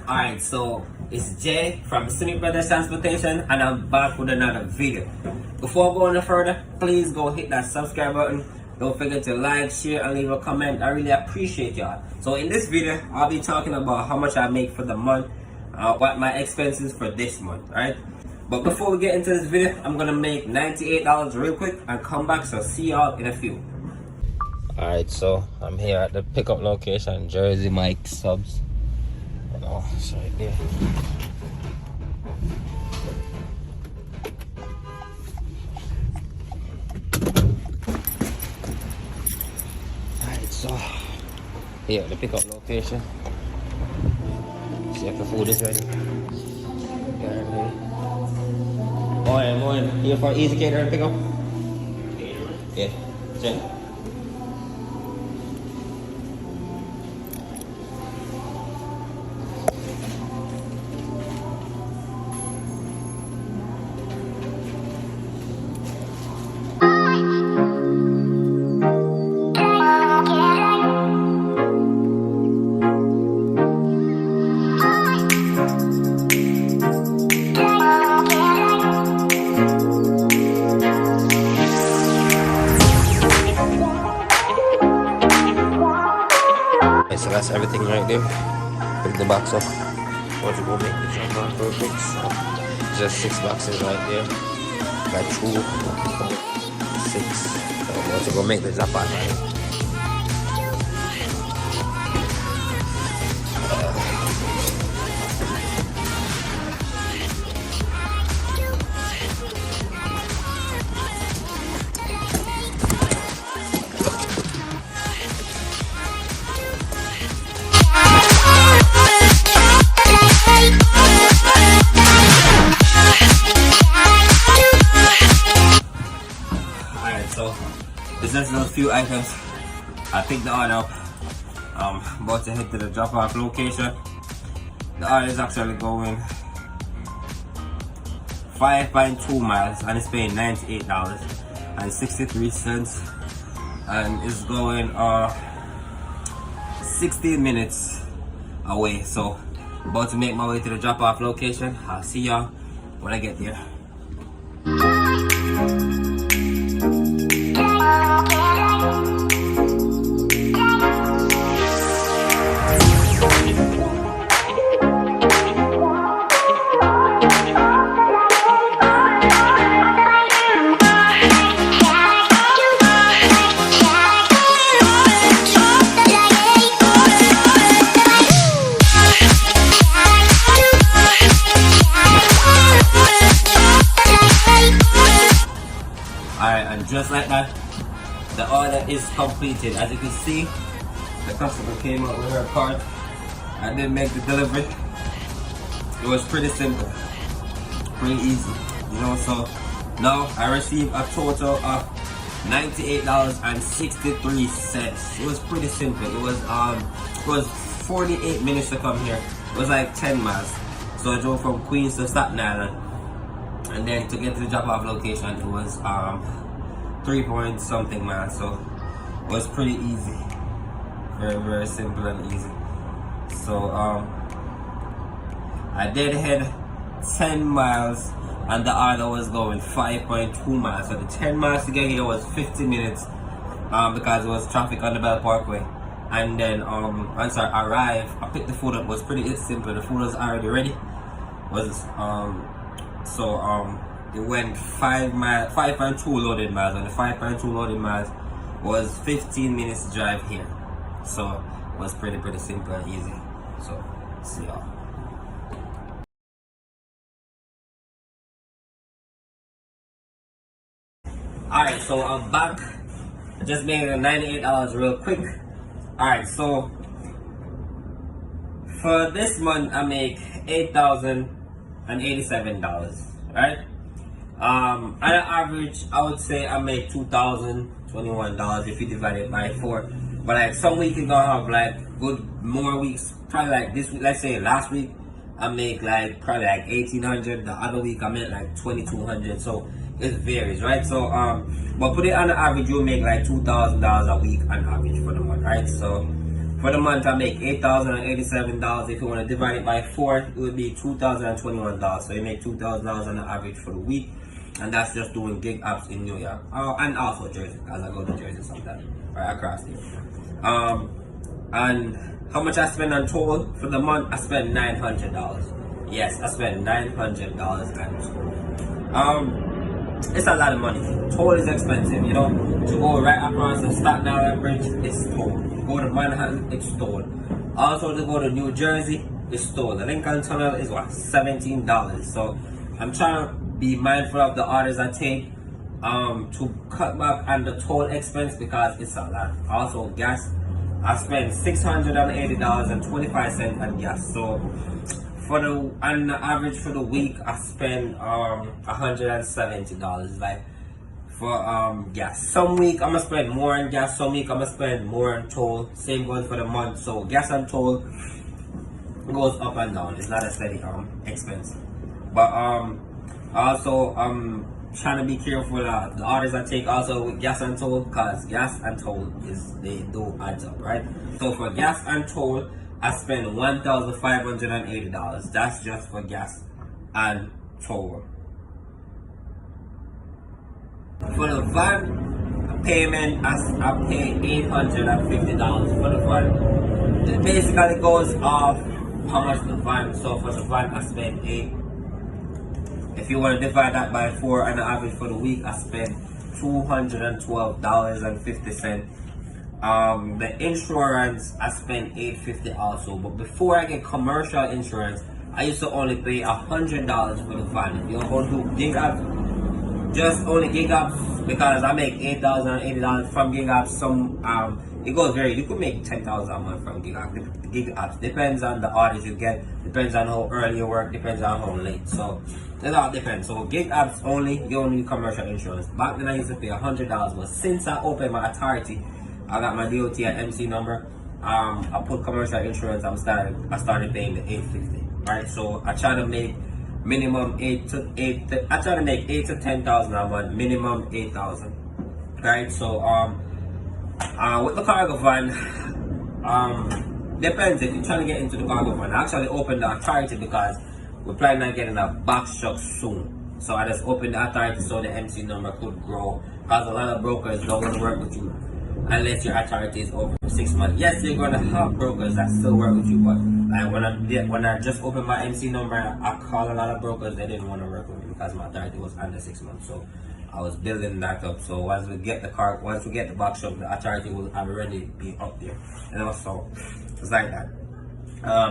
Alright, so it's Jay from Simi Brothers Transportation and I'm back with another video. Before going no further, please go hit that subscribe button. Don't forget to like, share, and leave a comment. I really appreciate y'all. So in this video, I'll be talking about how much I make for the month, what my expenses for this month, right? But before we get into this video, I'm gonna make $98 real quick and come back, so see y'all in a few. Alright, so I'm here at the pickup location, Jersey Mike Subs. Oh, it's right there. Alright, so here at the pickup location. See if the food is ready. Morning. Here for Easy Catering pickup? Yeah, check. So that's everything right there. Pick the box up. Want to go make the jump on perfect. So just 6 boxes right there. Got 2, 6. So want to go make the jump on right. So there's just a few items. I picked the order up. About to head to the drop-off location. The order is actually going 5.2 miles and it's paying $98.63 and it's going 16 minutes away. So about to make my way to the drop-off location. I'll see y'all when I get there. Alright, and just like that, the order is completed. As you can see, the customer came out with her card and then make the delivery. It was pretty simple, pretty easy, you know. So now I received a total of $98.63. It was pretty simple. It was 48 minutes to come here. It was like 10 miles. So I drove from Queens to Staten Island. And then to get to the drop-off location, it was 3 point something miles. So it was pretty easy, very simple and easy. So I did head 10 miles, and the order was going 5.2 miles. So the 10 miles to get here was 50 minutes because it was traffic on the Bell Parkway. And then once I arrived, I picked the food up. It was pretty simple. The food was already ready. It went 5.2 loaded miles, and the 5.2 loaded miles was 15 minutes drive here. So it was pretty simple and easy. So see y'all. Alright, so I'm back. I just made $98 real quick. Alright, so for this month I make $8,087, right? On an average, I would say I make $2,021 if you divide it by 4. But like some weeks you gonna have like more weeks. Probably like this week, let's say last week, I make like probably like 1,800. The other week I make like 2,200. So it varies, right? So but put it on the average, you'll make like $2,000 a week on average for the month, right? So For the month, I make $8,087. If you want to divide it by 4, it would be $2,021. So you make $2,000 on the average for the week, and that's just doing gig apps in New York, and also Jersey, because I go to Jersey sometimes, right across here. And how much I spend on toll for the month? I spend $900. Yes, I spend $900 on toll. It's a lot of money. Toll is expensive, you know. To go right across the Staten Island Bridge, it's toll. Go to Manhattan, it's toll. Also, to go to New Jersey, it's toll. The Lincoln Tunnel is what, $17. So I'm trying to be mindful of the orders I take, to cut back on the toll expense because it's a lot. Also, gas, I spend $680.25 on gas. So on the average for the week, I spend $170 like for gas. Some week I'm gonna spend more on gas, some week I'm gonna spend more on toll. Same goes for the month. So gas and toll goes up and down. It's not a steady expense. But also I'm trying to be careful the orders I take also with gas and toll, because gas and toll they do add up, right? So for gas and toll, I spend $1,580. That's just for gas and toll. For the van payment, I pay $850 for the van. It basically goes off how much the van. So for the van, I spend $8. If you want to divide that by 4, and the average for the week, I spend $212.50. The insurance, I spend $850 also. But before I get commercial insurance, I used to only pay $100 for the van. If you go to gig apps, just only gig apps, because I make $8,080 from gig apps. Some it goes very. You could make $10,000 a month from gig apps. Depends on the orders you get. Depends on how early you work. Depends on how late. So it all depends. So gig apps only, you only need commercial insurance. Back then I used to pay $100, but since I opened my authority, I got my DOT and MC number. I put commercial insurance. I started paying the $850. Right. So I try to make minimum I try to make $8,000 to $10,000 a month. Minimum $8,000. Right. So with the cargo van, depends if you're trying to get into the cargo van. I actually opened the authority because we're planning on getting a box truck soon. So I just opened the authority so the MC number could grow, because a lot of brokers don't want to work with you unless your authority is over 6 months. Yes, you're gonna have brokers that still work with you, but like when I just opened my MC number, I called a lot of brokers. They didn't want to work with me because my authority was under 6 months. So I was building that up. So once we get the box truck, the authority will already be up there. And also, it's like that.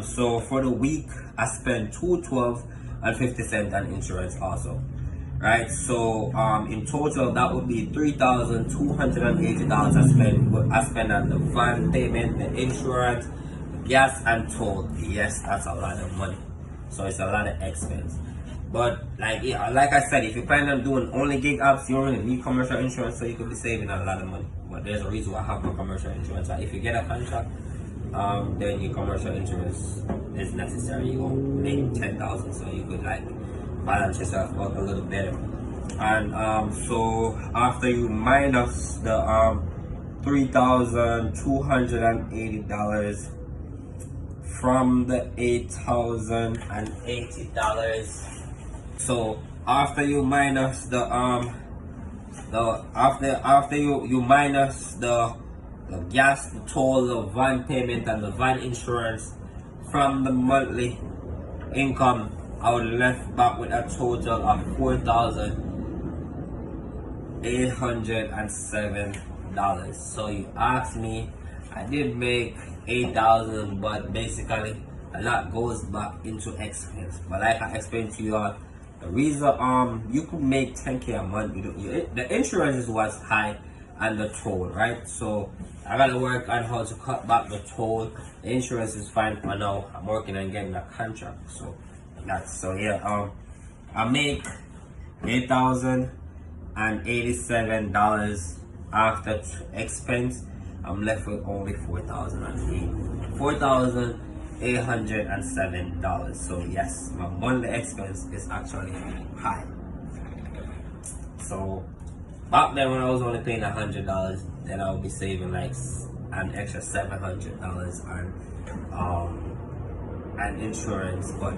So for the week, I spend $212.50 on insurance also. Right, so in total that would be $3,280 I spend on the van payment, the insurance, the gas and toll. Yes, that's a lot of money. So it's a lot of expense. But like I said, if you plan on doing only gig apps, you only need commercial insurance, so you could be saving a lot of money. But there's a reason why I have no commercial insurance. Like if you get a contract, then your commercial insurance is necessary. You won't make $10,000, so you could like balance yourself out a little better. And so after you minus the $3,280 from the $8,080, so after you minus the after you minus the gas, the toll, the van payment, and the van insurance from the monthly income, I would left back with a total of $4,807. So you asked me, I did make $8,000, but basically a lot goes back into expense. But like I explained to you all, the reason you could make $10K a month. The insurance is what's high and the toll, right? So I gotta work on how to cut back the toll. The insurance is fine for now. I'm working on getting a contract. So I make $8,087 after expense. I'm left with only $4,807. So yes, my monthly expense is actually high. So back then when I was only paying $100, then I would be saving like an extra $700 on insurance, but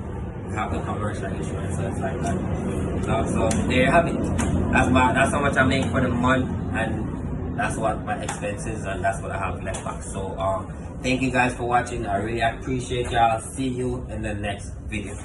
we have the commercial insurance, so it's like that. So there you have it. That's how much I make for the month, and that's what my expenses, and that's what I have left back. So thank you guys for watching. I really appreciate y'all. See you in the next video.